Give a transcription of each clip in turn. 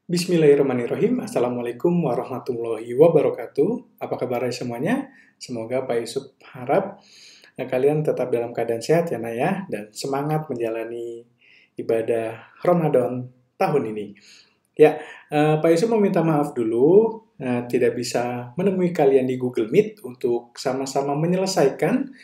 Bismillahirrahmanirrahim. Assalamualaikum warahmatullahi wabarakatuh. Apa kabarnya semuanya? Semoga Pak Yusuf harap kalian tetap dalam keadaan sehat ya, Nak ya, dan semangat menjalani ibadah Ramadan tahun ini. Ya, Pak Yusuf meminta maaf dulu, tidak bisa menemui kalian di Google Meet untuk sama-sama menyelesaikan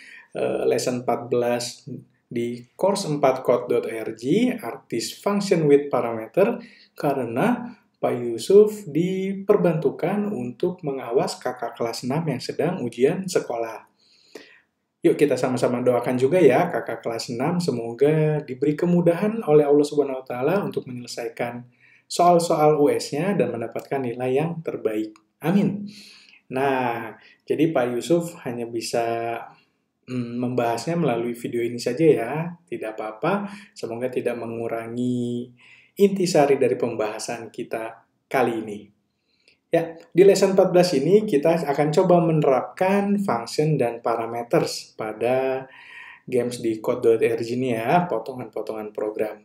lesson 14 di course 4code.org, Artist Function with Parameter, karena Pak Yusuf diperbantukan untuk mengawas kakak kelas 6 yang sedang ujian sekolah. Yuk kita sama-sama doakan juga ya kakak kelas 6, semoga diberi kemudahan oleh Allah Subhanahu wa taala untuk menyelesaikan soal-soal US-nya dan mendapatkan nilai yang terbaik. Amin. Nah, jadi Pak Yusuf hanya bisa membahasnya melalui video ini saja ya, tidak apa-apa, semoga tidak mengurangi intisari dari pembahasan kita kali ini. Ya, di lesson 14 ini kita akan coba menerapkan function dan parameters pada games di code.org ini ya, potongan-potongan program.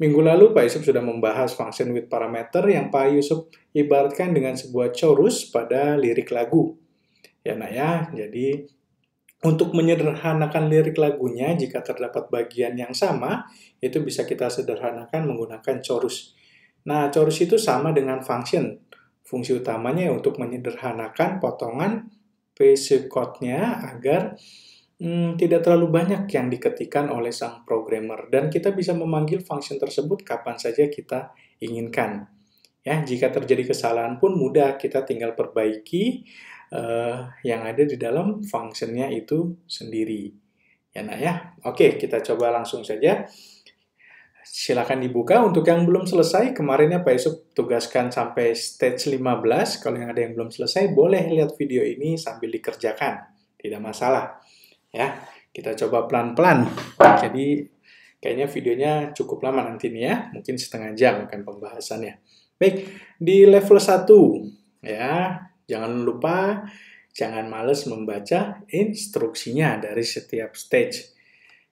Minggu lalu Pak Yusuf sudah membahas function with parameter yang Pak Yusuf ibaratkan dengan sebuah chorus pada lirik lagu. Ya nak ya, jadi untuk menyederhanakan lirik lagunya, jika terdapat bagian yang sama, itu bisa kita sederhanakan menggunakan chorus. Nah, chorus itu sama dengan function. Fungsi utamanya untuk menyederhanakan potongan basic code-nya agar tidak terlalu banyak yang diketikkan oleh sang programmer. Dan kita bisa memanggil function tersebut kapan saja kita inginkan. Ya, jika terjadi kesalahan pun mudah, kita tinggal perbaiki yang ada di dalam function-nya itu sendiri. Ya, nak ya. Oke, kita coba langsung saja. Silakan dibuka. Untuk yang belum selesai, kemarinnya Pak Yusuf tugaskan sampai stage 15. Kalau yang ada yang belum selesai, boleh lihat video ini sambil dikerjakan. Tidak masalah. Ya, kita coba pelan-pelan. Jadi, kayaknya videonya cukup lama nanti nih ya. Mungkin setengah jam akan pembahasannya. Baik, di level 1, ya, jangan lupa, jangan males membaca instruksinya dari setiap stage.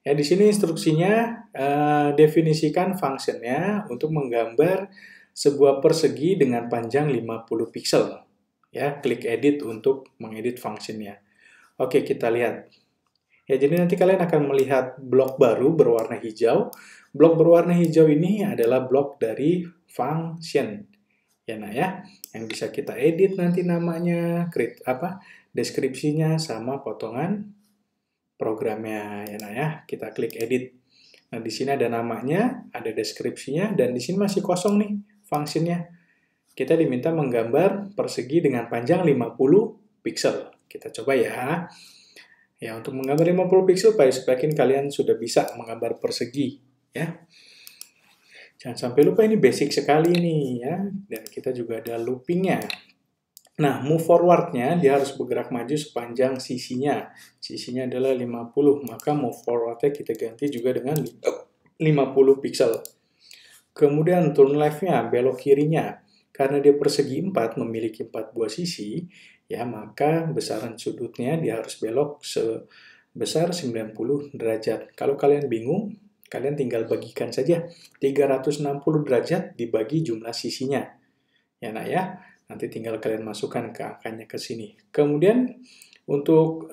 Ya, di sini instruksinya definisikan fungsinya untuk menggambar sebuah persegi dengan panjang 50 pixel. Ya, klik edit untuk mengedit fungsinya. Oke, kita lihat. Ya, jadi nanti kalian akan melihat blok baru berwarna hijau. Blok berwarna hijau ini adalah blok dari function. Ya, nah ya, yang bisa kita edit nanti namanya, deskripsinya sama potongan programnya. Ya, nah ya, kita klik edit. Nah, di sini ada namanya, ada deskripsinya, dan di sini masih kosong nih fungsinya. Kita diminta menggambar persegi dengan panjang 50 pixel. Kita coba ya. Ya, untuk menggambar 50 pixel, Pak Yusuf yakin kalian sudah bisa menggambar persegi. Ya. Jangan sampai lupa, ini basic sekali nih ya. Dan kita juga ada loopingnya. Nah, move forward-nya dia harus bergerak maju sepanjang sisinya. Sisinya adalah 50, maka move forward-nya kita ganti juga dengan 50 pixel. Kemudian turn left-nya, belok kirinya. Karena dia persegi 4, memiliki 4 buah sisi, ya maka besaran sudutnya dia harus belok sebesar 90 derajat. Kalau kalian bingung, kalian tinggal bagikan saja 360 derajat dibagi jumlah sisinya. Ya nak ya, nanti tinggal kalian masukkan ke angkanya ke sini. Kemudian untuk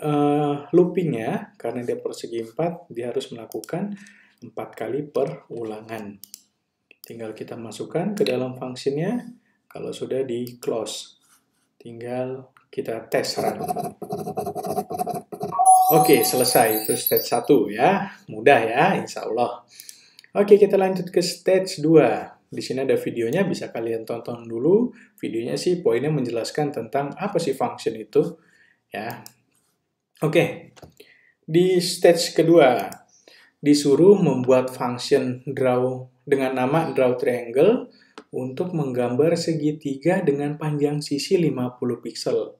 loopingnya, karena dia persegi 4, dia harus melakukan 4 kali perulangan. Tinggal kita masukkan ke dalam fungsinya. Kalau sudah di close, tinggal kita tes run. Oke, selesai. Itu stage 1 ya. Mudah ya, insya Allah. Oke, kita lanjut ke stage 2. Di sini ada videonya, bisa kalian tonton dulu. Videonya sih poinnya menjelaskan tentang apa sih function itu. Ya. Oke, di stage kedua, disuruh membuat function draw dengan nama draw triangle untuk menggambar segitiga dengan panjang sisi 50 pixel.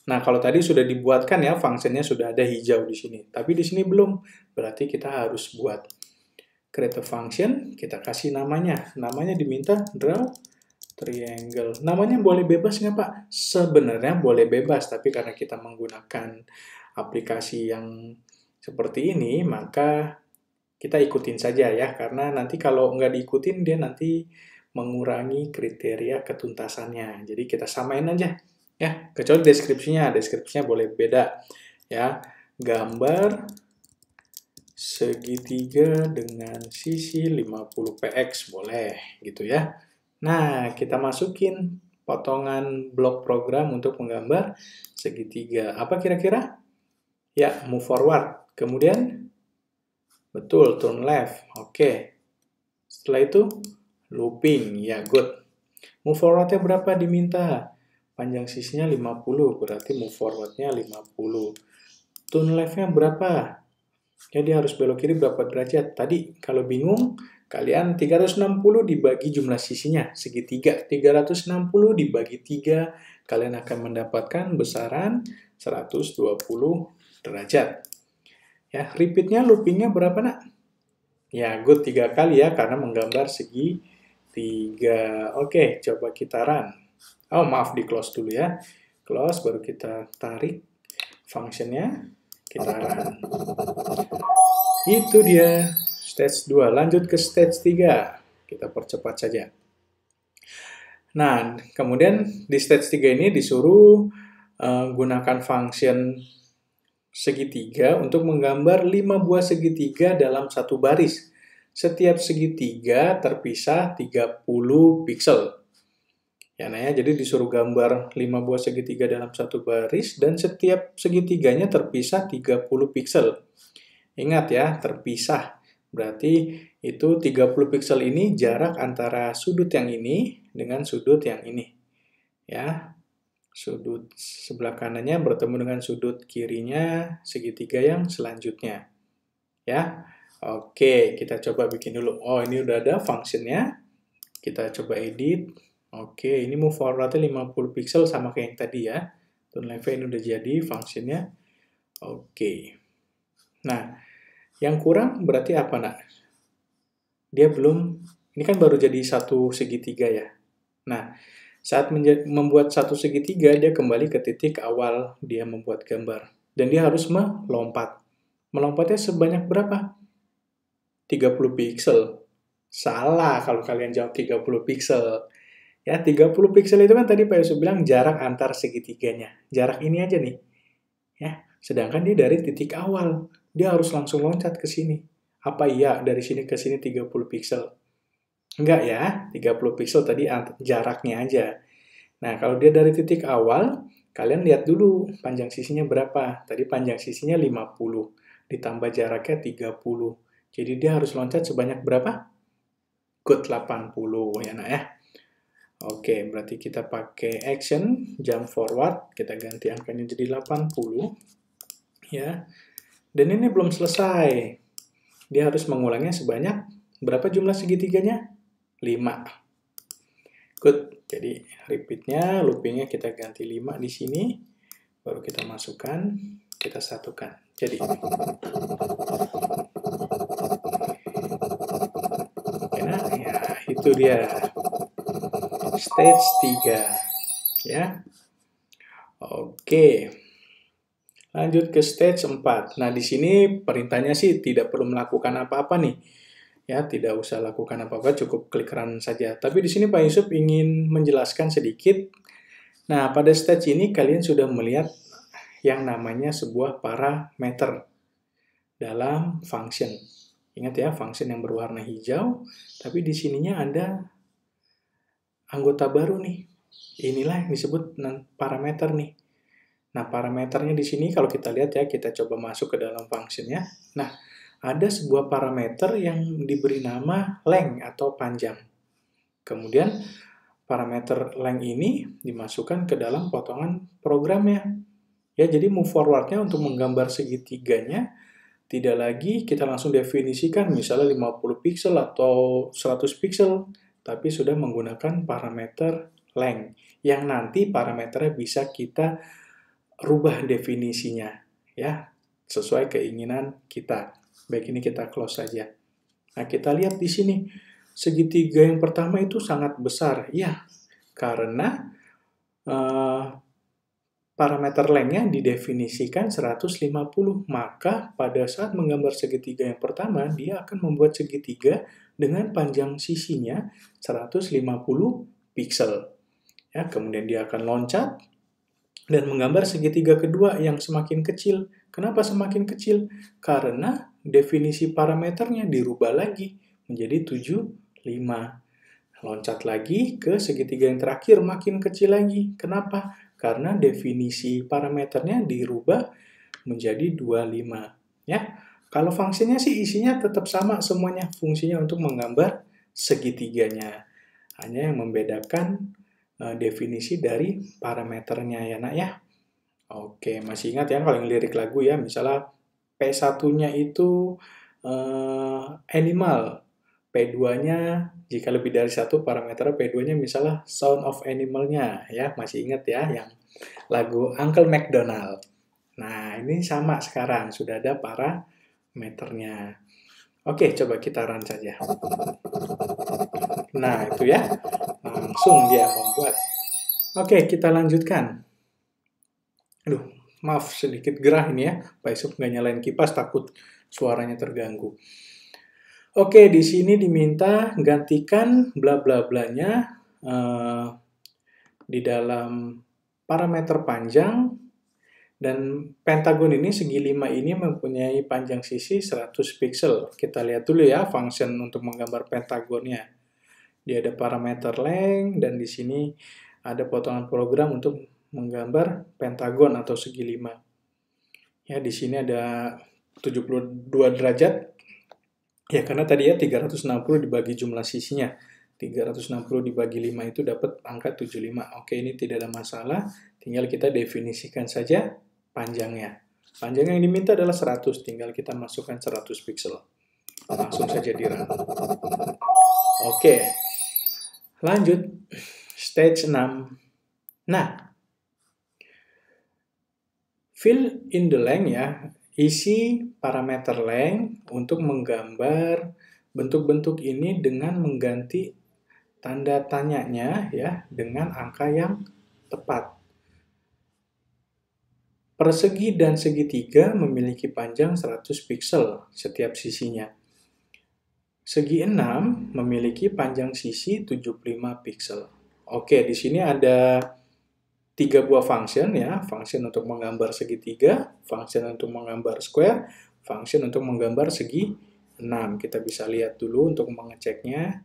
Nah, kalau tadi sudah dibuatkan ya, fungsinya sudah ada hijau di sini. Tapi di sini belum, berarti kita harus buat. Create a function, kita kasih namanya. Namanya diminta draw triangle. Namanya boleh bebas nggak, Pak? Sebenarnya boleh bebas, tapi karena kita menggunakan aplikasi yang seperti ini, maka kita ikutin saja ya. Karena nanti kalau nggak diikutin, dia nanti mengurangi kriteria ketuntasannya. Jadi kita samain aja ya, kecuali deskripsinya boleh beda ya. Gambar segitiga dengan sisi 50 px boleh gitu ya. Nah, kita masukin potongan blok program untuk menggambar segitiga. Apa kira-kira? Ya, move forward. Kemudian betul, turn left. Oke. Setelah itu looping. Ya, good. Move forward-nya berapa diminta? Panjang sisinya 50, berarti move forward-nya 50. Turn left-nya berapa? Ya, dia harus belok kiri berapa derajat? Tadi, kalau bingung, kalian 360 dibagi jumlah sisinya, segitiga. 360 dibagi 3, kalian akan mendapatkan besaran 120 derajat. Ya, repeat-nya, looping-nya berapa, nak? Ya, good, 3 kali ya, karena menggambar segi 3. Oke, coba kita run. Oh, maaf, di close dulu ya. Close, baru kita tarik function-nya, kita run. Itu dia stage 2. Lanjut ke stage 3. Kita percepat saja. Nah, kemudian di stage 3 ini disuruh gunakan function segitiga untuk menggambar 5 buah segitiga dalam satu baris. Setiap segitiga terpisah 30 pixel. Ya, nah ya, jadi disuruh gambar 5 buah segitiga dalam satu baris dan setiap segitiganya terpisah 30 pixel. Ingat ya, terpisah. Berarti itu 30 pixel ini jarak antara sudut yang ini dengan sudut yang ini. Ya, sudut sebelah kanannya bertemu dengan sudut kirinya segitiga yang selanjutnya. Ya, oke, kita coba bikin dulu. Oh, ini udah ada function-nya. Kita coba edit. Oke, ini move forward-nya 50 pixel sama kayak yang tadi ya. Turn left ini udah jadi function-nya. Oke. Nah, yang kurang berarti apa, nak? Dia belum, ini kan baru jadi satu segitiga ya. Nah, saat membuat satu segitiga, dia kembali ke titik awal dia membuat gambar. Dan dia harus melompat. Melompatnya sebanyak berapa? 30 pixel. Salah kalau kalian jawab 30 pixel. Ya, 30 pixel itu kan tadi Pak Yusuf bilang jarak antar segitiganya. Jarak ini aja nih. Ya, sedangkan dia dari titik awal. Dia harus langsung loncat ke sini. Apa iya dari sini ke sini 30 pixel? Enggak ya, 30 pixel tadi jaraknya aja. Nah, kalau dia dari titik awal, kalian lihat dulu panjang sisinya berapa. Tadi panjang sisinya 50, ditambah jaraknya 30. Jadi dia harus loncat sebanyak berapa? Good, 80 ya nak ya. Oke, berarti kita pakai action, jump forward, kita ganti angkanya jadi 80. Ya. Dan ini belum selesai. Dia harus mengulangnya sebanyak berapa jumlah segitiganya? 5. Good. Jadi repeat-nya, looping-nya kita ganti 5 di sini. Baru kita masukkan, kita satukan. Jadi nah, ya, itu dia. Stage 3. Ya. Oke. Lanjut ke stage 4. Nah, di sini perintahnya sih tidak perlu melakukan apa-apa nih. Ya, tidak usah lakukan apa-apa, cukup klik run saja. Tapi di sini Pak Yusuf ingin menjelaskan sedikit. Nah, pada stage ini kalian sudah melihat yang namanya sebuah parameter dalam function. Ingat ya, function yang berwarna hijau, tapi di sininya ada anggota baru nih. Inilah yang disebut parameter nih. Nah, parameternya di sini kalau kita lihat ya, kita coba masuk ke dalam function-nya. Nah, ada sebuah parameter yang diberi nama length atau panjang. Kemudian, parameter length ini dimasukkan ke dalam potongan programnya. Ya, jadi move forward-nya untuk menggambar segitiganya, tidak lagi kita langsung definisikan misalnya 50 pixel atau 100 pixel, tapi sudah menggunakan parameter length, yang nanti parameternya bisa kita rubah definisinya, ya, sesuai keinginan kita. Baik, ini kita close saja. Nah, kita lihat di sini, segitiga yang pertama itu sangat besar. Ya, karena parameter length-nya didefinisikan 150. Maka, pada saat menggambar segitiga yang pertama, dia akan membuat segitiga dengan panjang sisinya 150 piksel. Ya, kemudian dia akan loncat dan menggambar segitiga kedua yang semakin kecil. Kenapa semakin kecil? Karena definisi parameternya dirubah lagi menjadi 75. Loncat lagi ke segitiga yang terakhir, makin kecil lagi. Kenapa? Karena definisi parameternya dirubah menjadi 25. Ya, kalau fungsinya sih isinya tetap sama semuanya. Fungsinya untuk menggambar segitiganya. Hanya yang membedakan definisi dari parameternya ya nak ya. Oke, masih ingat ya kalau yang lirik lagu ya, misalnya P1-nya itu animal, P2-nya jika lebih dari satu parameter, P2-nya misalnya sound of animal-nya ya, masih ingat ya yang lagu Uncle MacDonald. Nah, ini sama sekarang, sudah ada parameternya. Oke, coba kita run saja. Nah, itu ya, langsung dia membuat. Oke, kita lanjutkan. Aduh, maaf sedikit gerah ini ya, Pak Yusuf nggak nyalain kipas, takut suaranya terganggu. Oke, di sini diminta gantikan bla bla blanya di dalam parameter panjang, dan pentagon ini, segi 5 ini mempunyai panjang sisi 100 piksel. Kita lihat dulu ya function untuk menggambar pentagonnya. Dia ada parameter length, dan di sini ada potongan program untuk menggambar pentagon atau segi 5. Ya, di sini ada 72 derajat. Ya, karena tadi ya 360 dibagi jumlah sisinya. 360 dibagi 5 itu dapat angka 75. Oke, ini tidak ada masalah. Tinggal kita definisikan saja panjangnya. Panjang yang diminta adalah 100, tinggal kita masukkan 100 piksel. Langsung saja di run. Oke, lanjut. Stage 6. Nah, fill in the length ya, isi parameter length untuk menggambar bentuk-bentuk ini dengan mengganti tanda tanyanya ya dengan angka yang tepat. Persegi dan segitiga memiliki panjang 100 piksel setiap sisinya. Segi 6 memiliki panjang sisi 75 piksel. Oke, di sini ada 3 buah function ya. Function untuk menggambar segitiga, function untuk menggambar square, function untuk menggambar segi 6. Kita bisa lihat dulu untuk mengeceknya.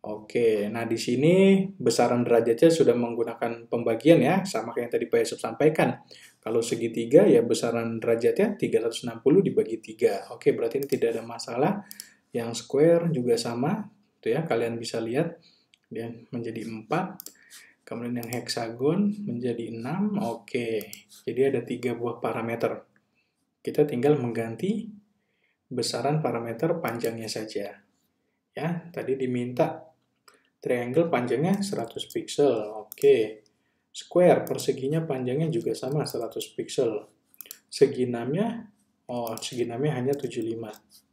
Oke, nah di sini besaran derajatnya sudah menggunakan pembagian ya, sama kayak yang tadi Pak Yusuf sampaikan. Kalau segitiga ya besaran derajatnya 360 dibagi 3. Oke, berarti ini tidak ada masalah. Yang square juga sama, tuh ya, kalian bisa lihat dia menjadi 4. Kemudian yang heksagon menjadi 6. Oke, jadi ada 3 buah parameter. Kita tinggal mengganti besaran parameter panjangnya saja. Ya, tadi diminta triangle panjangnya 100 piksel. Oke. Square perseginya panjangnya juga sama 100 piksel. Segi 6-nya segi 6-nya hanya 75.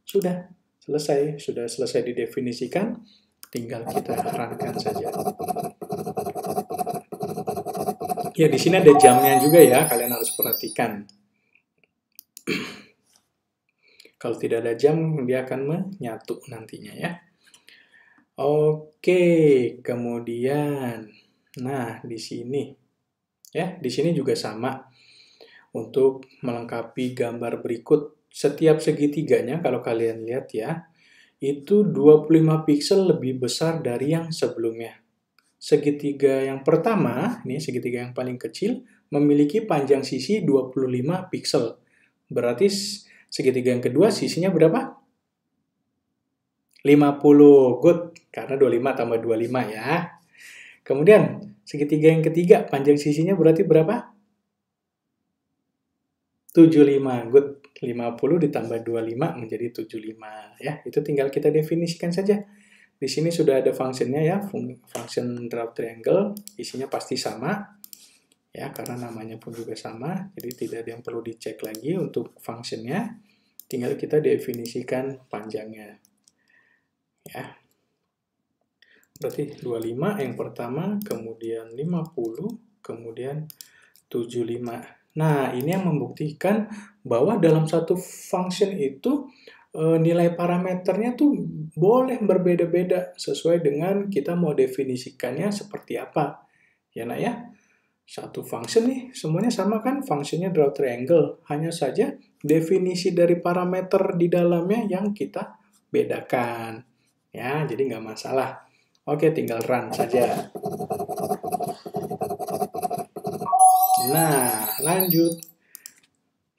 Sudah selesai didefinisikan, tinggal kita runkan saja. Ya, di sini ada jamnya juga ya, kalian harus perhatikan. Kalau tidak ada jam, dia akan menyatu nantinya ya. Oke, kemudian, nah di sini, ya di sini juga sama. Untuk melengkapi gambar berikut, setiap segitiganya kalau kalian lihat ya, itu 25 piksel lebih besar dari yang sebelumnya. Segitiga yang pertama, ini segitiga yang paling kecil, memiliki panjang sisi 25 piksel. Berarti segitiga yang kedua sisinya berapa? 50, good, karena 25 tambah 25 ya. Kemudian, segitiga yang ketiga, panjang sisinya berarti berapa? 75, good. 50 ditambah 25 menjadi 75 ya. Itu tinggal kita definisikan saja. Di sini sudah ada fungsinya ya, function draw triangle, isinya pasti sama. Ya, karena namanya pun juga sama, jadi tidak ada yang perlu dicek lagi untuk fungsinya. Tinggal kita definisikan panjangnya. Ya. Berarti 25 yang pertama, kemudian 50, kemudian 75. Nah, ini yang membuktikan bahwa dalam satu function itu nilai parameternya tuh boleh berbeda-beda sesuai dengan kita mau definisikannya seperti apa. Ya nak ya, satu function nih, semuanya sama kan, fungsinya draw triangle. Hanya saja definisi dari parameter di dalamnya yang kita bedakan. Ya, jadi nggak masalah. Oke, tinggal run saja. Nah, lanjut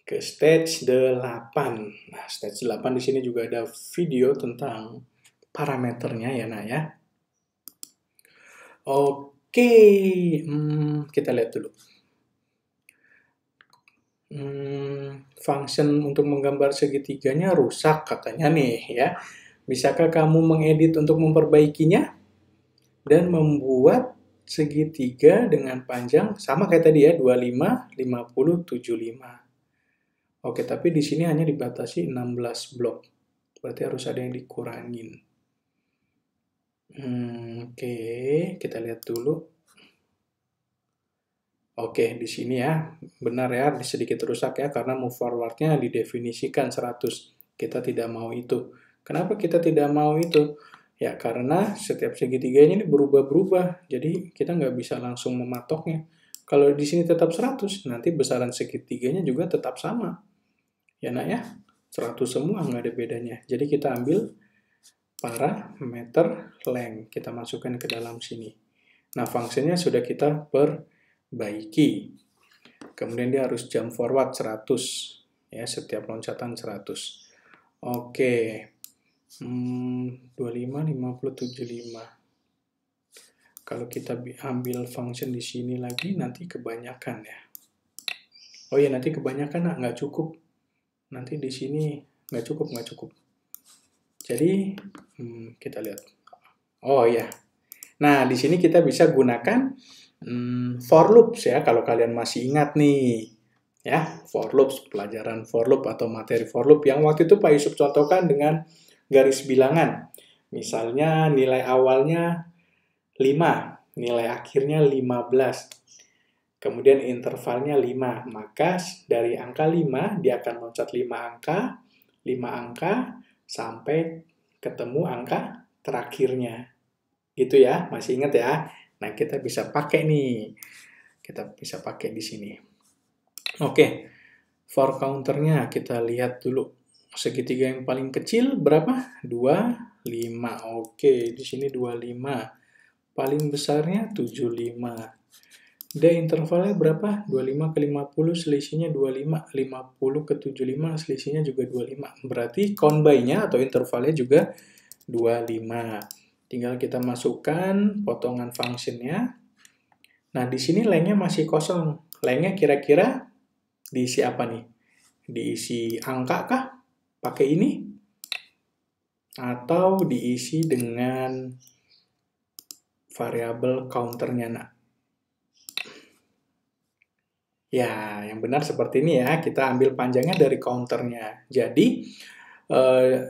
ke stage 8. Nah, stage 8 di sini juga ada video tentang parameternya ya, nak ya. Oke, kita lihat dulu. Function untuk menggambar segitiganya rusak katanya nih ya. Bisakah kamu mengedit untuk memperbaikinya dan membuat segitiga dengan panjang sama kayak tadi ya, 25, 50, 75. Oke, tapi di sini hanya dibatasi 16 blok. Berarti harus ada yang dikurangin. Oke, kita lihat dulu. Oke, di sini ya, benar ya, sedikit rusak ya, karena move forward-nya didefinisikan 100. Kita tidak mau itu. Kenapa kita tidak mau itu? Ya, karena setiap segitiganya ini berubah-berubah, jadi kita nggak bisa langsung mematoknya. Kalau di sini tetap 100, nanti besaran segitiganya juga tetap sama. Ya nak ya, 100 semua, nggak ada bedanya. Jadi kita ambil parameter length, kita masukkan ke dalam sini. Nah, fungsinya sudah kita perbaiki. Kemudian dia harus jump forward 100. Ya, setiap loncatan 100. Oke. 25, 50, 75. Kalau kita ambil function di sini lagi, nanti kebanyakan ya. Oh ya, nanti kebanyakan nggak cukup. Nanti di sini nggak cukup. Jadi, kita lihat. Oh ya. Nah, di sini kita bisa gunakan for loops ya, kalau kalian masih ingat nih. Ya, for loops, pelajaran for loop atau materi for loop yang waktu itu Pak Yusuf contohkan dengan garis bilangan. Misalnya nilai awalnya 5, nilai akhirnya 15. Kemudian intervalnya 5. Maka dari angka 5, dia akan loncat 5 angka, sampai ketemu angka terakhirnya. Gitu ya, masih ingat ya? Nah, kita bisa pakai nih. Kita bisa pakai di sini. Oke, for counternya kita lihat dulu. Segitiga yang paling kecil berapa? 25. Oke, di sini 25. Paling besarnya 75. Dan intervalnya berapa? 25 ke 50, selisihnya 25. 50 ke 75, selisihnya juga 25. Berarti count by-nya atau intervalnya juga 25. Tinggal kita masukkan potongan function-nya. Nah, di sini length-nya masih kosong. Length-nya kira-kira diisi apa nih? Diisi angka kah? Pakai ini? Atau diisi dengan variabel counter-nya, nak? Ya, yang benar seperti ini ya. Kita ambil panjangnya dari counternya. Jadi,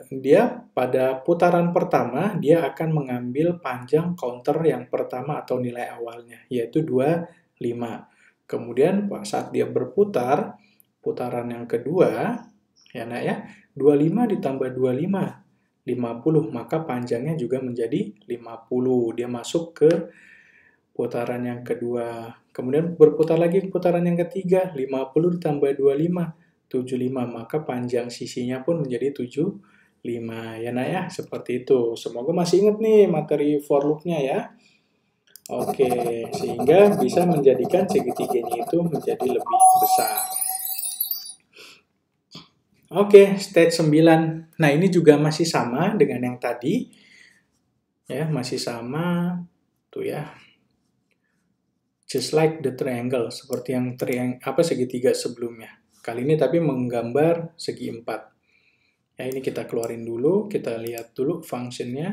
dia pada putaran pertama, dia akan mengambil panjang counter yang pertama atau nilai awalnya, yaitu 25. Kemudian saat dia berputar, putaran yang kedua, ya nak ya, 25 ditambah 25, 50, maka panjangnya juga menjadi 50. Dia masuk ke putaran yang kedua. Kemudian berputar lagi ke putaran yang ketiga, 50 ditambah 25, 75, maka panjang sisinya pun menjadi 75. Ya nak ya, seperti itu. Semoga masih ingat nih materi for loop-nya ya. Oke, sehingga bisa menjadikan segitiganya itu menjadi lebih besar. Oke, stage 9. Nah, ini juga masih sama dengan yang tadi. Ya, masih sama. Tuh ya. Just like the triangle, seperti yang segitiga sebelumnya. Kali ini tapi menggambar segi 4. Ya, ini kita keluarin dulu, kita lihat dulu fungsinya.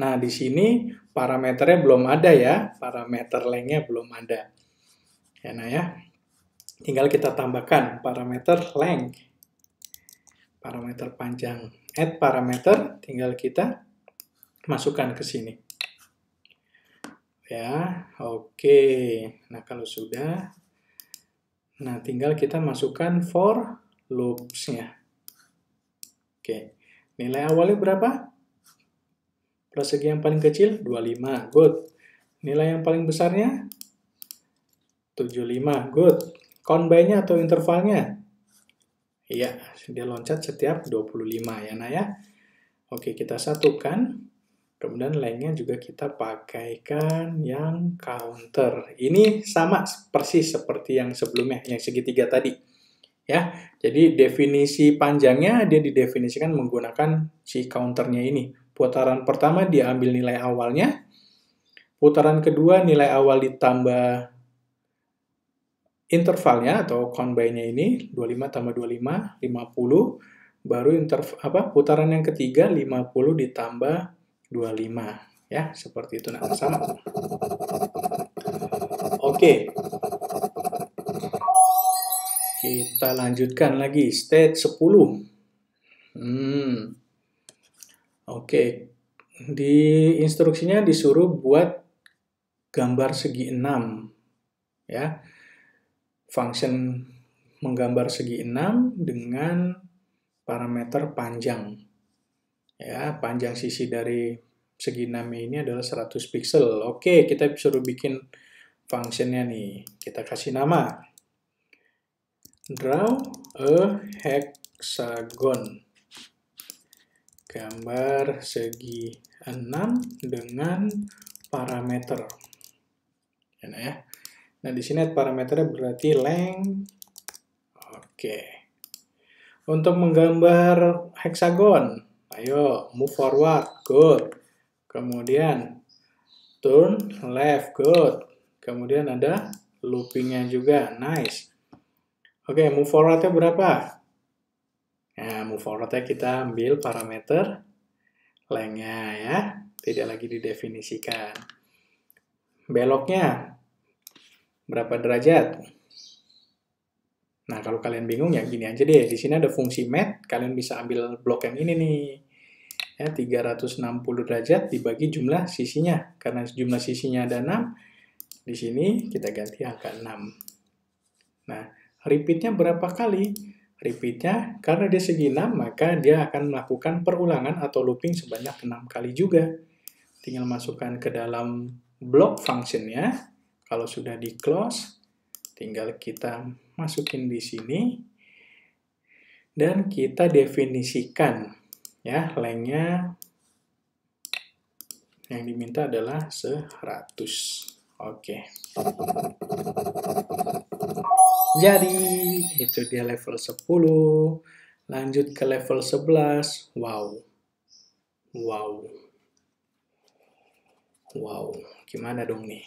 Nah, di sini parameternya belum ada ya, parameter length-nya belum ada. Ya, nah ya. Tinggal kita tambahkan parameter length. Parameter panjang. Add parameter, tinggal kita masukkan ke sini. Ya, oke. Nah, kalau sudah, nah tinggal kita masukkan for loops-nya. Oke. Nilai awalnya berapa? Persegi yang paling kecil 25. Good. Nilai yang paling besarnya 75. Good. Combine-nya atau intervalnya? Iya, dia loncat setiap 25 ya, Nah ya. Oke, kita satukan. Kemudian lengthnya juga kita pakaikan yang counter. Ini sama persis seperti yang sebelumnya, yang segitiga tadi. Ya, jadi definisi panjangnya dia didefinisikan menggunakan si counternya ini. Putaran pertama diambil nilai awalnya. Putaran kedua nilai awal ditambah intervalnya atau combine-nya ini 25 tambah 25 50. Baru putaran yang ketiga 50 ditambah 25 ya, seperti itu. Nah, sama. Oke. Kita lanjutkan lagi stage 10. Oke. Di instruksinya disuruh buat gambar segi 6 ya. Function menggambar segi 6 dengan parameter panjang. Ya, panjang sisi dari segi 6 ini adalah 100 pixel. Oke, kita disuruh bikin functionnya nih. Kita kasih nama. Draw a hexagon. Gambar segi 6 dengan parameter. Ya. Nah, di sini parameternya berarti length. Oke. Untuk menggambar hexagon, ayo move forward, good. Kemudian turn left, good. Kemudian ada loopingnya juga, nice. Oke, move forwardnya berapa? Nah, move forwardnya kita ambil parameter lengthnya ya, tidak lagi didefinisikan. Beloknya berapa derajat? Nah, kalau kalian bingung ya gini aja deh. Di sini ada fungsi math, kalian bisa ambil blok yang ini nih. Ya, 360 derajat dibagi jumlah sisinya. Karena jumlah sisinya ada 6, di sini kita ganti angka 6. Nah, repeat-nya berapa kali? Repeat-nya, karena dia segi 6, maka dia akan melakukan perulangan atau looping sebanyak 6 kali juga. Tinggal masukkan ke dalam blok function-nya. Kalau sudah di-close, tinggal kita masukin di sini. Dan kita definisikan. Ya, lengthnya yang diminta adalah 100. Oke. Jadi, itu dia level 10. Lanjut ke level 11. Wow. Gimana dong nih?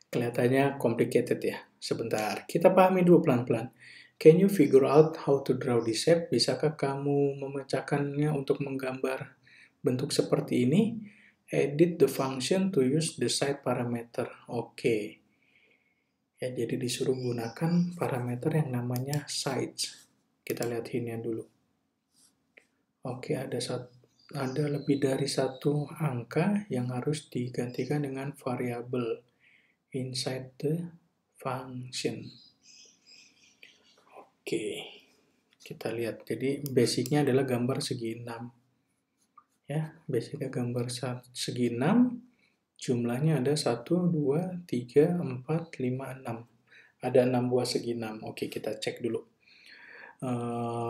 Kelihatannya complicated ya. Sebentar, kita pahami dulu pelan-pelan. Can you figure out how to draw this shape? Bisakah kamu memecahkannya untuk menggambar bentuk seperti ini? Edit the function to use the side parameter. Oke. Ya, jadi disuruh gunakan parameter yang namanya sides. Kita lihat ini dulu. Oke, ada lebih dari satu angka yang harus digantikan dengan variabel inside the function. Oke, kita lihat. Jadi basicnya adalah gambar segi 6. Ya, basicnya gambar segi 6. Jumlahnya ada 1, 2, 3, 4, 5, 6. Ada 6 buah segi 6. Oke, kita cek dulu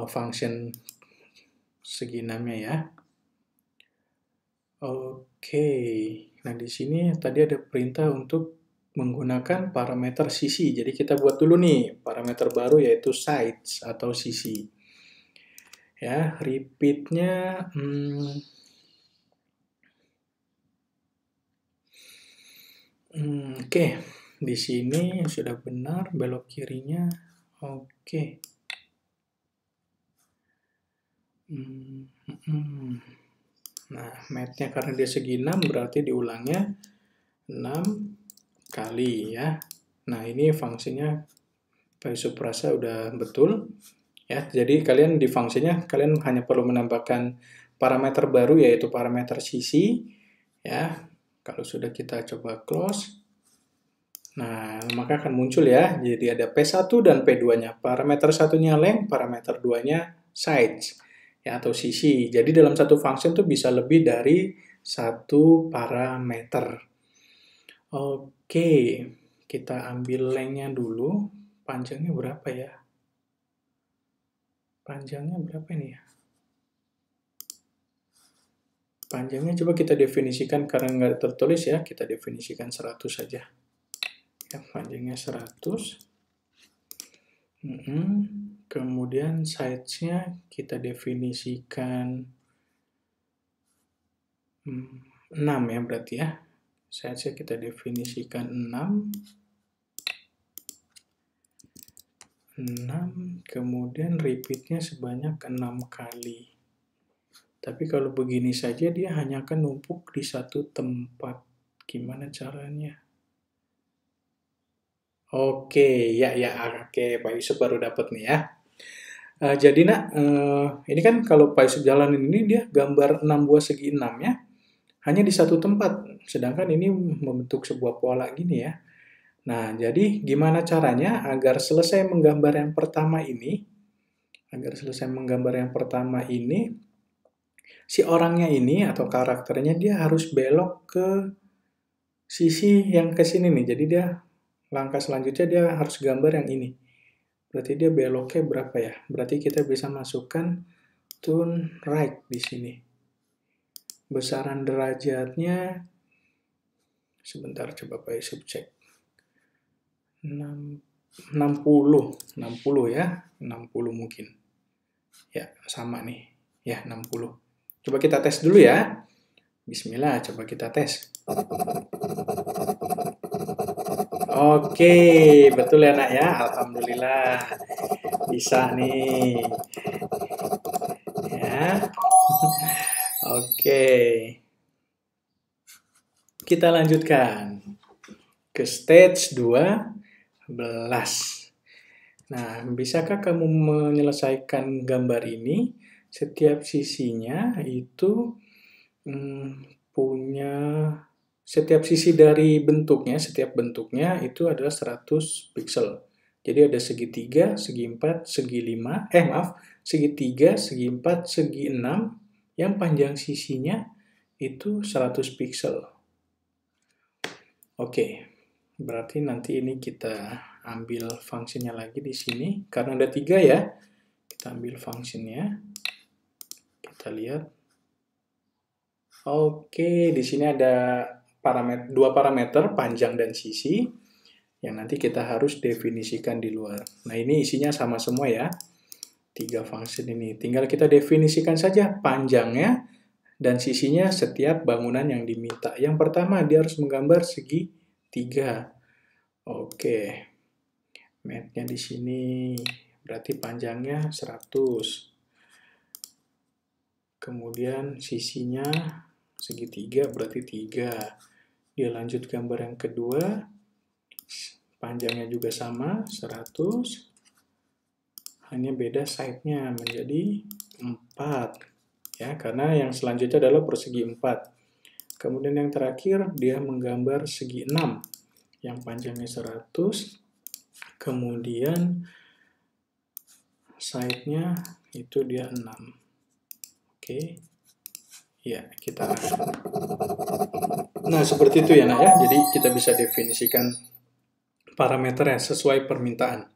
function segi 6-nya ya. Oke, nah di sini tadi ada perintah untuk menggunakan parameter sisi. Jadi kita buat dulu nih parameter baru yaitu sides atau sisi. Ya, repeat-nya oke. Di sini sudah benar belok kirinya. Oke. Nah, math-nya karena dia segi 6 berarti diulangnya 6 kali ya. Nah, ini fungsinya Pak Yusuf rasa udah betul. Ya, jadi kalian di fungsinya kalian hanya perlu menambahkan parameter baru yaitu parameter sisi. Ya, kalau sudah kita coba close. Nah, maka akan muncul ya. Jadi ada P1 dan P2-nya. Parameter satunya length, parameter 2-nya sides. ya, atau sisi. Jadi dalam satu function tuh bisa lebih dari satu parameter. Oke, kita ambil lengthnya dulu. Panjangnya berapa ya? Panjangnya berapa ini ya? Panjangnya coba kita definisikan, karena nggak tertulis ya, kita definisikan 100 saja. Ya, panjangnya 100. Kemudian size-nya kita definisikan 6 ya berarti ya. Size-nya kita definisikan 6. Kemudian repeat-nya sebanyak 6 kali. Tapi kalau begini saja dia hanya akan numpuk di satu tempat. Gimana caranya? Oke, oke, Pak Yusuf baru dapat nih ya. Jadi nak, ini kan kalau Pak Yusuf jalanin ini dia gambar 6 buah segi 6 ya. Hanya di satu tempat, sedangkan ini membentuk sebuah pola gini ya. Nah, jadi gimana caranya agar selesai menggambar yang pertama ini, si orangnya ini atau karakternya dia harus belok ke sisi yang ke sini nih. Jadi dia langkah selanjutnya dia harus gambar yang ini. Berarti dia beloknya berapa ya? Berarti kita bisa masukkan turn right di sini. Besaran derajatnya, sebentar coba Pak Yusuf cek. 60 ya, 60 mungkin. Ya, sama nih. Ya, 60. Coba kita tes dulu ya. Bismillah, coba kita tes. Oke, betul ya nak ya. Alhamdulillah. Bisa nih. Ya. Oke. Kita lanjutkan ke stage 12. Nah, bisakah kamu menyelesaikan gambar ini? Setiap sisinya itu punya, setiap sisi dari bentuknya, setiap bentuknya itu adalah 100 pixel. Jadi ada segitiga, segi 4, segi 5, segitiga, segi 4, segi 6, yang panjang sisinya itu 100 pixel. Oke, berarti nanti ini kita ambil fungsinya lagi di sini. Karena ada 3 ya, kita ambil fungsinya. Kita lihat. Oke, di sini ada dua parameter, panjang dan sisi, yang nanti kita harus definisikan di luar. Nah, ini isinya sama semua ya. 3 fungsi ini. Tinggal kita definisikan saja panjangnya dan sisinya setiap bangunan yang diminta. Yang pertama, dia harus menggambar segi 3. Oke. Math-nya di sini berarti panjangnya 100. Kemudian sisinya segitiga berarti 3. Dia lanjut gambar yang kedua. Panjangnya juga sama, 100. Hanya beda side-nya menjadi 4. Ya, karena yang selanjutnya adalah persegi 4. Kemudian yang terakhir, dia menggambar segi 6. Yang panjangnya 100. Kemudian side-nya itu dia 6. Oke. Ya, kita. Nah, seperti itu ya, nak ya. Jadi kita bisa definisikan parameter yang sesuai permintaan.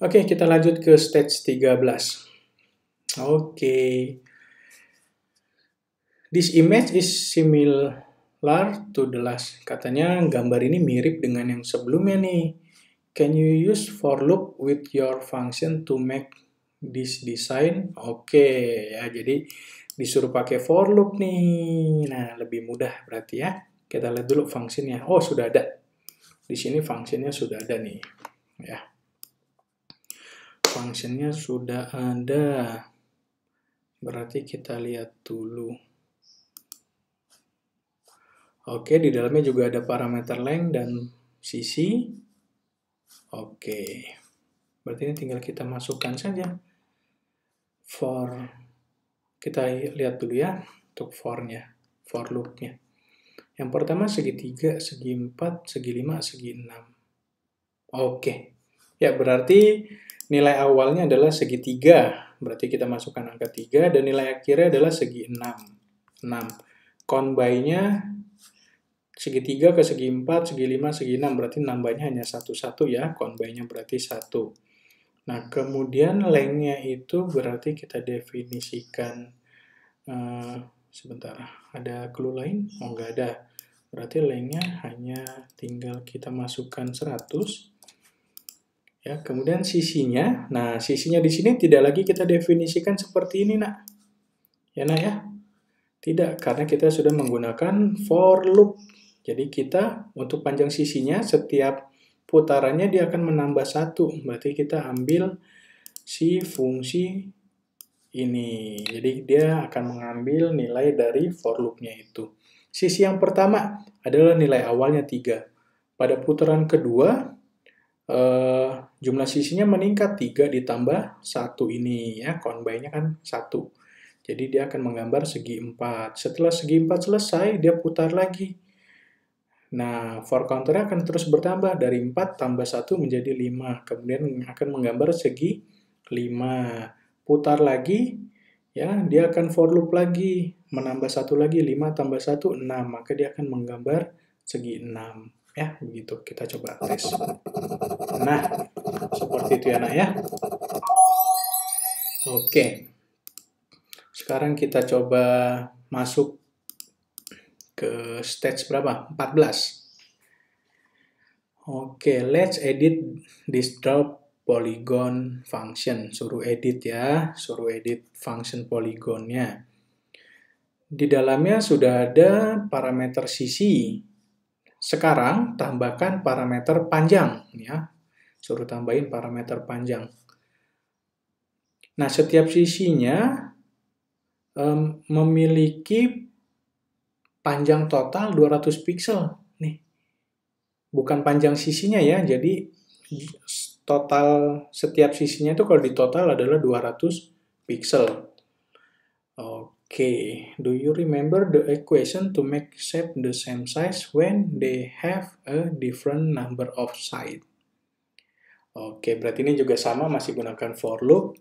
Oke, kita lanjut ke stage 13. Oke. This image is similar to the last. Katanya gambar ini mirip dengan yang sebelumnya nih. Can you use for loop with your function to make this design? Oke, ya jadi disuruh pakai for loop nih. Nah, lebih mudah berarti ya. Kita lihat dulu fungsinya. Oh, sudah ada. Di sini fungsinya sudah ada nih. Ya. Fungsinya sudah ada. Berarti kita lihat dulu. Oke, di dalamnya juga ada parameter length dan sisi. Oke. Berarti ini tinggal kita masukkan saja. For. Kita lihat dulu ya untuk for-nya. For loop-nya. Yang pertama segitiga, segi 4, segi 5, segi 6. Oke. Ya, berarti nilai awalnya adalah segitiga. berarti kita masukkan angka 3, dan nilai akhirnya adalah segi 6. Combine-nya segi 3 ke segi 4, segi 5, segi 6, berarti nambahnya hanya 1 ya, combine-nya berarti 1. Nah, kemudian length-nya itu berarti kita definisikan, sebentar, ada clue lain? Oh, nggak ada. Berarti length-nya hanya tinggal kita masukkan 100. Ya, kemudian sisinya, nah sisinya di sini tidak lagi kita definisikan seperti ini, nak. Ya, nak ya? Tidak, karena kita sudah menggunakan for loop. Jadi kita untuk panjang sisinya, setiap putarannya dia akan menambah 1. Berarti kita ambil si fungsi ini. Jadi dia akan mengambil nilai dari for loop-nya itu. Sisi yang pertama adalah nilai awalnya 3. Pada putaran kedua, jumlah sisinya meningkat, 3 ditambah 1 ini, ya, combine-nya kan 1. Jadi dia akan menggambar segi 4. Setelah segi 4 selesai, dia putar lagi. Nah, for counter-nya akan terus bertambah, dari 4 tambah 1 menjadi 5. Kemudian akan menggambar segi 5. Putar lagi, ya, dia akan for loop lagi, menambah 1 lagi, 5 tambah 1, 6. Maka dia akan menggambar segi 6. Ya, begitu. Kita coba tes. Nah, seperti itu ya, nak ya. Oke. Sekarang kita coba masuk ke stage berapa? 14. Oke, let's edit this drop polygon function. Suruh edit ya, suruh edit function polygonnya. Di dalamnya sudah ada parameter sisi. Sekarang tambahkan parameter panjang, ya. Suruh tambahin parameter panjang. Nah, setiap sisinya memiliki panjang total 200 pixel. Nih, bukan panjang sisinya ya, jadi total setiap sisinya itu kalau ditotal adalah 200 pixel. Oke, do you remember the equation to make shape the same size when they have a different number of sides? Oke, berarti ini juga sama, masih gunakan for loop.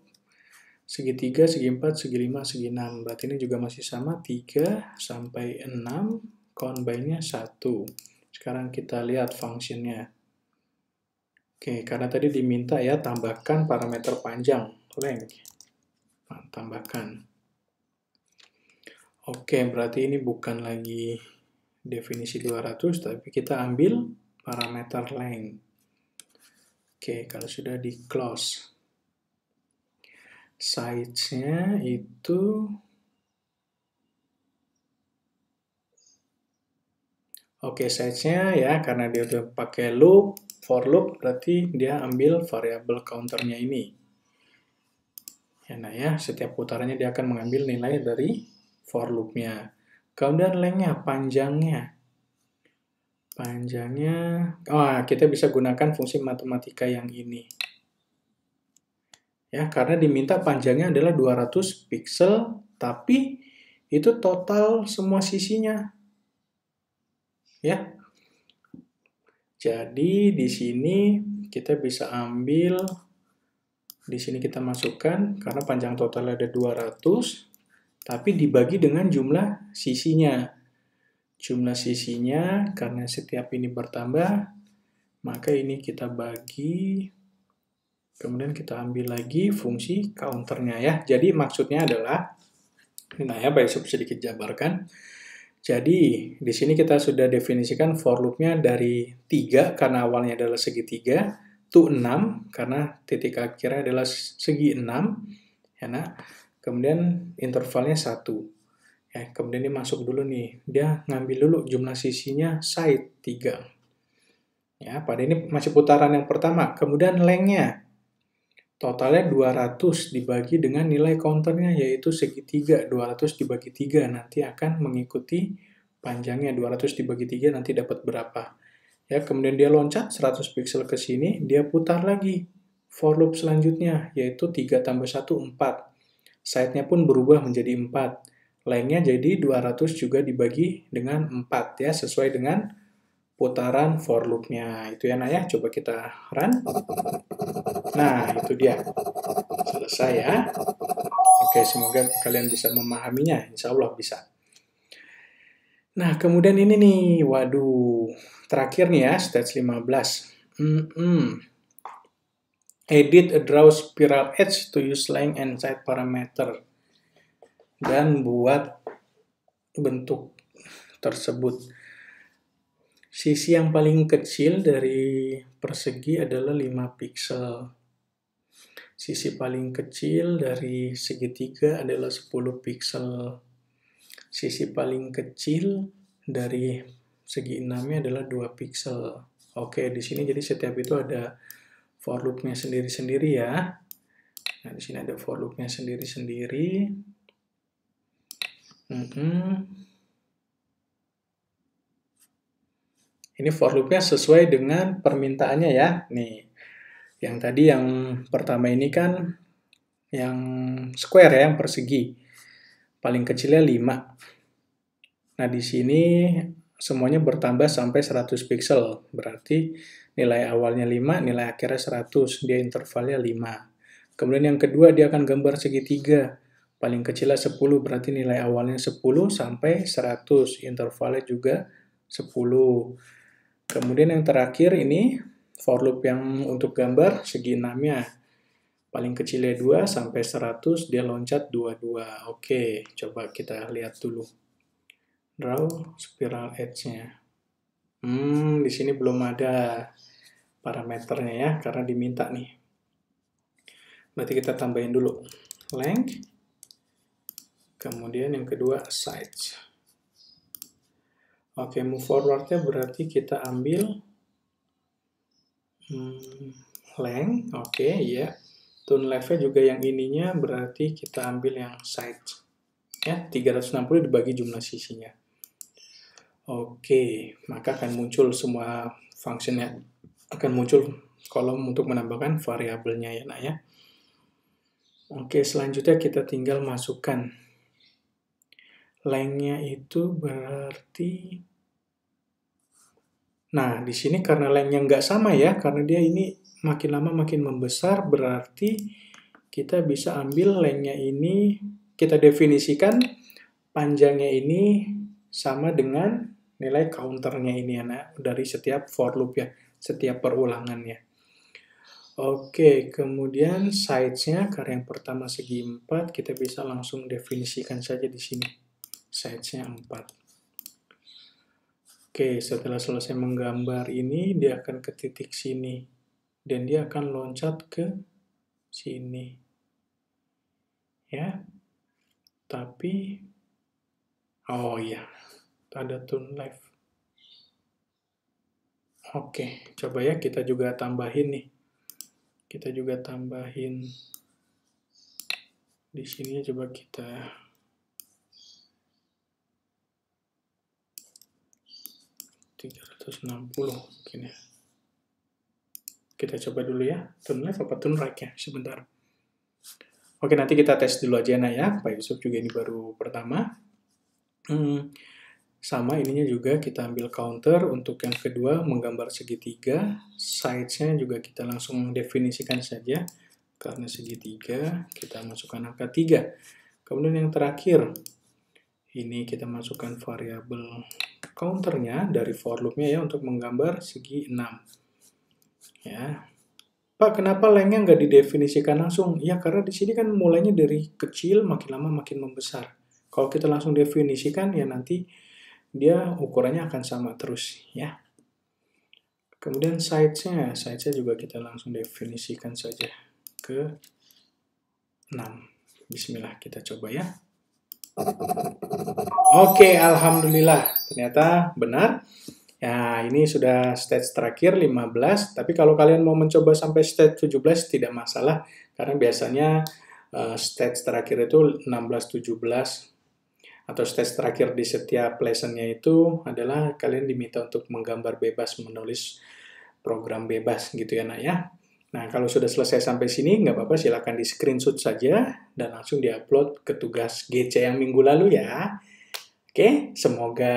Segi 3, segi 4, segi 5, segi 6. Berarti ini juga masih sama, 3 sampai 6, combine-nya 1. Sekarang kita lihat function-nya. Oke, karena tadi diminta ya, tambahkan parameter panjang, length. Nah, tambahkan. Oke, berarti ini bukan lagi definisi 200, tapi kita ambil parameter length. Oke, kalau sudah di close. Size-nya itu, oke, size-nya ya, karena dia udah pakai loop, for loop, berarti dia ambil variabel counter-nya ini. Ya, nah ya, setiap putarannya dia akan mengambil nilai dari for loop-nya. Kemudian length-nya, panjangnya. Panjangnya, kita bisa gunakan fungsi matematika yang ini. Ya, karena diminta panjangnya adalah 200 pixel, tapi itu total semua sisinya. Ya. Jadi di sini kita bisa ambil, di sini kita masukkan, karena panjang total ada 200, tapi dibagi dengan jumlah sisinya. Jumlah sisinya, karena setiap ini bertambah, maka ini kita bagi, kemudian kita ambil lagi fungsi counternya ya. Jadi maksudnya adalah, nah ya, baik sedikit jabarkan. Jadi di sini kita sudah definisikan for loop-nya dari 3, karena awalnya adalah segi 3, to 6, karena titik akhirnya adalah segi 6, ya nah. Kemudian intervalnya 1. Ya, kemudian dia masuk dulu nih, dia ngambil dulu jumlah sisinya side 3. Ya, pada ini masih putaran yang pertama. Kemudian length-nya, totalnya 200 dibagi dengan nilai counternya, yaitu segi 3. 200 dibagi 3, nanti akan mengikuti panjangnya. 200 dibagi 3 nanti dapat berapa. Ya, kemudian dia loncat 100 pixel ke sini, dia putar lagi for loop selanjutnya, yaitu 3 tambah 1, 4. Side-nya pun berubah menjadi 4. Length-nya jadi 200 juga dibagi dengan 4 ya, sesuai dengan putaran for loop-nya. Itu ya, nak ya. Coba kita run. Nah, itu dia. Selesai ya. Oke, semoga kalian bisa memahaminya. Insya Allah bisa. Nah, kemudian ini nih, waduh, terakhir nih ya, stage 15. Edit a draw spiral edge to use length and side parameter. Dan buat bentuk tersebut. Sisi yang paling kecil dari persegi adalah 5 pixel. Sisi paling kecil dari segitiga adalah 10 pixel. Sisi paling kecil dari segi enamnya adalah 2 pixel. Oke, di sini jadi setiap itu ada for loop-nya sendiri-sendiri ya. Nah, di sini ada for loop-nya sendiri-sendiri. Ini for loop-nya sesuai dengan permintaannya ya. Nih, yang tadi yang pertama ini kan yang square ya, yang persegi. Paling kecilnya 5. Nah, di sini semuanya bertambah sampai 100 pixel. Berarti nilai awalnya 5, nilai akhirnya 100. Dia intervalnya 5. Kemudian yang kedua, dia akan gambar segitiga. Paling kecilnya 10, berarti nilai awalnya 10 sampai 100. Intervalnya juga 10. Kemudian yang terakhir ini, for loop yang untuk gambar segi enamnya. Paling kecilnya 2 sampai 100, dia loncat 22. Oke, coba kita lihat dulu. Draw spiral edge-nya. Di sini belum ada parameternya ya, karena diminta nih. Berarti kita tambahin dulu length. Kemudian yang kedua size. Oke, move forward-nya berarti kita ambil length. Oke, ya. Turn left-nya juga yang ininya berarti kita ambil yang size. Ya, 360 dibagi jumlah sisinya. Oke, maka akan muncul semua fungsinya, akan muncul kolom untuk menambahkan variabelnya ya nak ya. Oke, selanjutnya kita tinggal masukkan length-nya itu berarti, nah di sini karena length-nya nggak sama ya, karena dia ini makin lama makin membesar, berarti kita bisa ambil length-nya ini, kita definisikan panjangnya ini sama dengan nilai counternya ini ya, nah, dari setiap for loop ya, setiap perulangannya. Oke, kemudian size-nya, karena yang pertama segi 4, kita bisa langsung definisikan saja di sini. Size-nya 4. Oke, setelah selesai menggambar ini, dia akan ke titik sini. Dan dia akan loncat ke sini. Ya. Tapi, oh iya, ada turn left. Oke, coba ya kita juga tambahin nih. Kita juga tambahin di sini, coba kita mungkin ya. Kita coba dulu ya, turn left apa turn right ya, sebentar. Oke, nanti kita tes dulu aja nah ya, Pak Yusuf juga ini baru pertama. Sama ininya juga kita ambil counter, untuk yang kedua menggambar segitiga, size-nya juga kita langsung definisikan saja, karena segitiga kita masukkan angka 3. Kemudian yang terakhir, ini kita masukkan variabel counternya dari for loop-nya ya, untuk menggambar segi 6. Ya. Pak, kenapa length-nya nggak didefinisikan langsung? Ya, karena di sini kan mulainya dari kecil, makin lama makin membesar. Kalau kita langsung definisikan, ya nanti dia ukurannya akan sama terus, ya. Kemudian size-nya juga kita langsung definisikan saja ke 6. Bismillah, kita coba ya. Oke, alhamdulillah, ternyata benar. Ya, ini sudah stage terakhir 15, tapi kalau kalian mau mencoba sampai stage 17 tidak masalah, karena biasanya stage terakhir itu 16-17, atau stage terakhir di setiap lesson-nya itu adalah kalian diminta untuk menggambar bebas, menulis program bebas gitu ya nak ya. Nah, kalau sudah selesai sampai sini, nggak apa-apa, silakan di screenshot saja dan langsung diupload ke tugas GC yang minggu lalu ya. Oke, semoga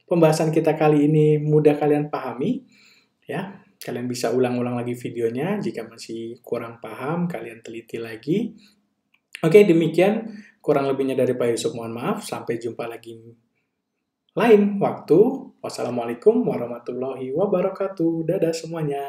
pembahasan kita kali ini mudah kalian pahami. Ya, kalian bisa ulang-ulang lagi videonya. Jika masih kurang paham, kalian teliti lagi. Oke, demikian kurang lebihnya dari Pak Yusuf. Mohon maaf. Sampai jumpa lagi lain waktu. Wassalamualaikum warahmatullahi wabarakatuh. Dadah semuanya.